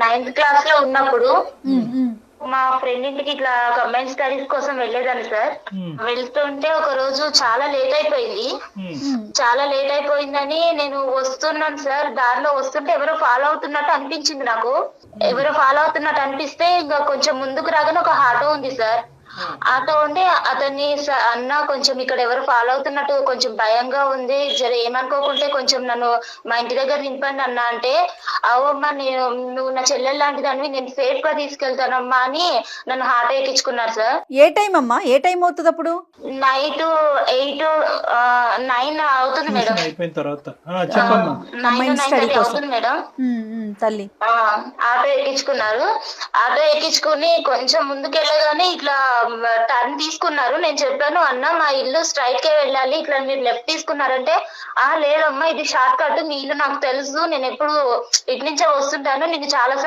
9th class లో ఉన్నప్పుడు ఉమ్, ఉమ్, మా ఫ్రెండ్ ఇంటికి ఇట్లా కంబైన్ స్టడీస్ కోసం వెళ్ళేదాన్ని సార్. వెళ్తుంటే ఒక రోజు చాలా లేట్ అయిపోయింది. ఉమ్. చాలా లేట్ అయిపోయిందని నేను వస్తున్నాను సార్. దారిలో వస్తుంటే ఎవరో ఫాలో అవుతున్నట్టు అనిపించింది నాకు. ఎవరో ఫాలో అవుతున్నట్టు అనిపిస్తే ఇంకా కొంచెం ముందుకు రాగానే ఒక ఆటో ఉంది సార్. ఆటో ఉండి అతన్ని అన్న కొంచెం ఇక్కడ ఎవరు ఫాలో అవుతున్నట్టు కొంచెం భయంగా ఉంది, జర ఏమనుకోకుంటే కొంచెం నన్ను మా ఇంటి దగ్గర నింపండి అన్న అంటే, అవమ్మా నేను నువ్వు నా చెల్లెలు లాంటిదాన్ని, నేను సేఫ్ గా తీసుకెళ్తానమ్మా అని నన్ను ఆటో ఎక్కించుకున్నారు సార్. ఏ టైం అమ్మా, ఏ టైం అవుతుంది అప్పుడు? నైట్ 8, 9 అవుతుంది మేడం. ట్యూషన్ అయిపోయిన తర్వాత చెప్పమ్మా. 9:30 అవుతుంది మేడం. తల్లి ఆటో ఎక్కించుకున్నారు. ఆటో ఎక్కించుకుని కొంచెం ముందుకెళ్ళగానే ఇట్లా టర్న్ తీసుకున్నారు. నేను చెప్పాను, అన్న మా ఇల్లు స్ట్రైట్ కే వెళ్ళాలి, ఇట్లా మీరు లెఫ్ట్ తీసుకున్నారంటే, లేదమ్మా ఇది షార్ట్ కట్, మీ ఇల్లు నాకు తెలుసు, నేను ఎప్పుడు ఇటు నుంచే వస్తుంటాను, నీకు చాలా